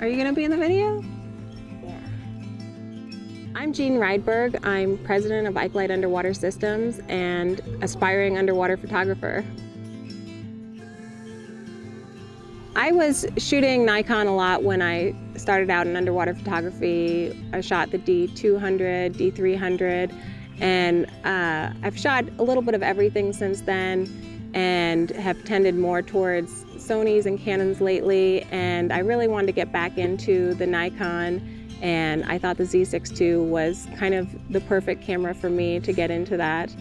Are you gonna be in the video? Yeah. I'm Jean Rydberg. I'm president of Ikelite Underwater Systems and aspiring underwater photographer. I was shooting Nikon a lot when I started out in underwater photography. I shot the D200, D300, and I've shot a little bit of everything since then and have tended more towards Sonys and Canons lately, and I really wanted to get back into the Nikon, and I thought the Z6 II was kind of the perfect camera for me to get into that.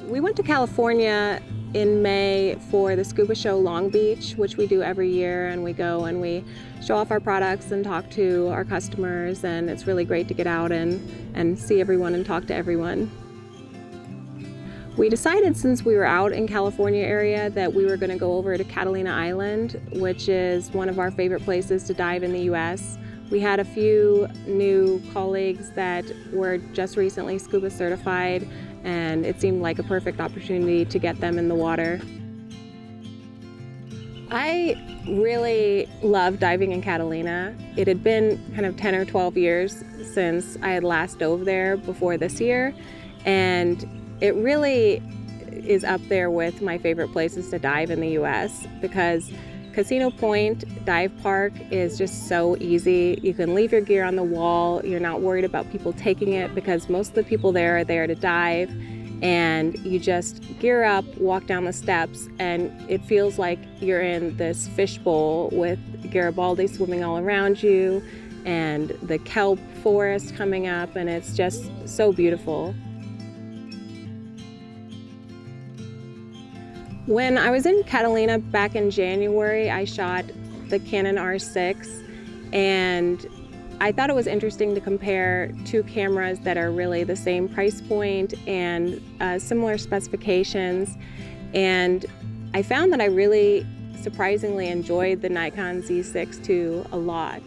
We went to California in May for the Scuba Show Long Beach, which we do every year, and we go and we show off our products and talk to our customers, and it's really great to get out and see everyone and talk to everyone. We decided, since we were out in California area, that we were going to go over to Catalina Island, which is one of our favorite places to dive in the US. We had a few new colleagues that were just recently scuba certified, and it seemed like a perfect opportunity to get them in the water. I really love diving in Catalina. It had been kind of 10 or 12 years since I had last dove there before this year, and it really is up there with my favorite places to dive in the US because Casino Point Dive Park is just so easy. You can leave your gear on the wall. You're not worried about people taking it because most of the people there are there to dive, and you just gear up, walk down the steps, and it feels like you're in this fishbowl with Garibaldi swimming all around you and the kelp forest coming up, and it's just so beautiful. When I was in Catalina back in January, I shot the Canon R6, and I thought it was interesting to compare two cameras that are really the same price point and similar specifications, and I found that I really surprisingly enjoyed the Nikon Z6 II a lot.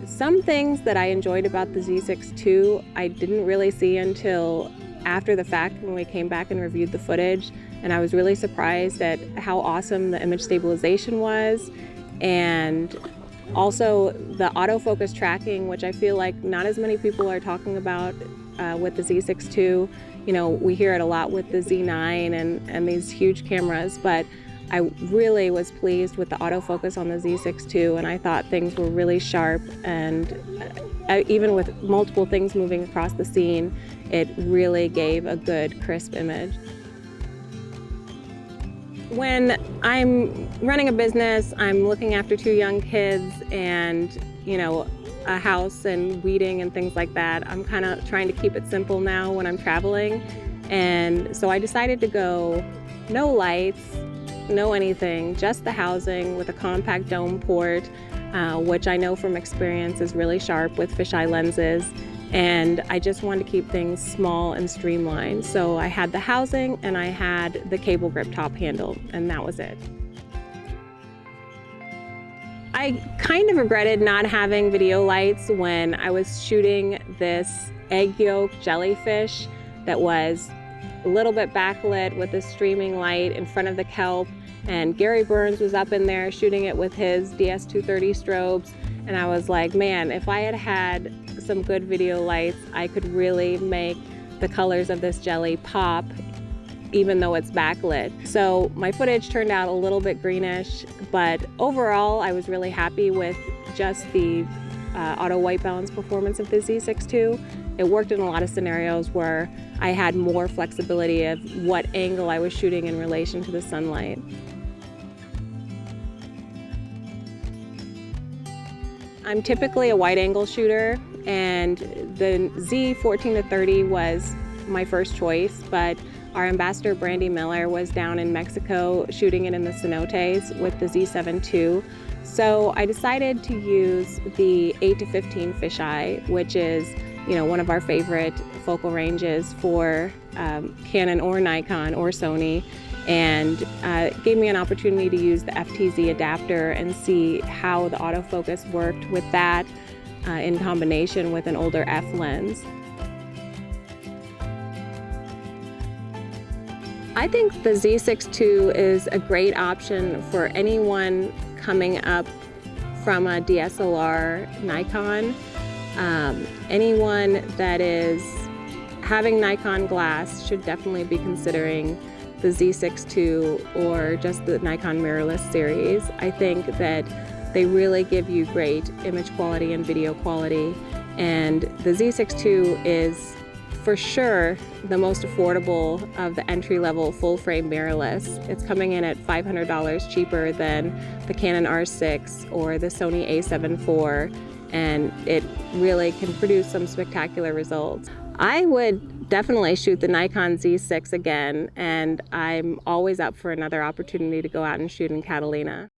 Some things that I enjoyed about the Z6 II I didn't really see until after the fact when we came back and reviewed the footage, and I was really surprised at how awesome the image stabilization was, and also the autofocus tracking, which I feel like not as many people are talking about with the Z6 II. You know, we hear it a lot with the Z9 and these huge cameras, but I really was pleased with the autofocus on the Z6 II, and I thought things were really sharp, and even with multiple things moving across the scene, it really gave a good, crisp image. When I'm running a business, I'm looking after two young kids and, you know, a house and weeding and things like that. I'm kind of trying to keep it simple now when I'm traveling, and so I decided to go no lights, no anything, just the housing with a compact dome port, which I know from experience is really sharp with fisheye lenses, and I just wanted to keep things small and streamlined. So I had the housing and I had the cable grip top handle, and that was it. I kind of regretted not having video lights when I was shooting this egg yolk jellyfish that was a little bit backlit with a streaming light in front of the kelp, and Gary Burns was up in there shooting it with his DS230 strobes, and I was like, man, if I had had some good video lights, I could really make the colors of this jelly pop even though it's backlit. So my footage turned out a little bit greenish, but overall I was really happy with just the auto white balance performance of the Z6 II. It worked in a lot of scenarios where I had more flexibility of what angle I was shooting in relation to the sunlight. I'm typically a wide angle shooter, and the Z14-30 was my first choice, but our ambassador Brandy Miller was down in Mexico shooting it in the cenotes with the Z7 II. So I decided to use the 8-15 fisheye, which is, you know, one of our favorite focal ranges for Canon or Nikon or Sony, and it gave me an opportunity to use the FTZ adapter and see how the autofocus worked with that in combination with an older F lens. I think the Z6 II is a great option for anyone coming up from a DSLR Nikon. Anyone that is having Nikon glass should definitely be considering the Z6 II or just the Nikon Mirrorless series. I think that they really give you great image quality and video quality, and the Z6 II is for sure the most affordable of the entry-level full-frame mirrorless. It's coming in at $500 cheaper than the Canon R6 or the Sony A7 IV, and it really can produce some spectacular results. I would definitely shoot the Nikon Z6 again, and I'm always up for another opportunity to go out and shoot in Catalina.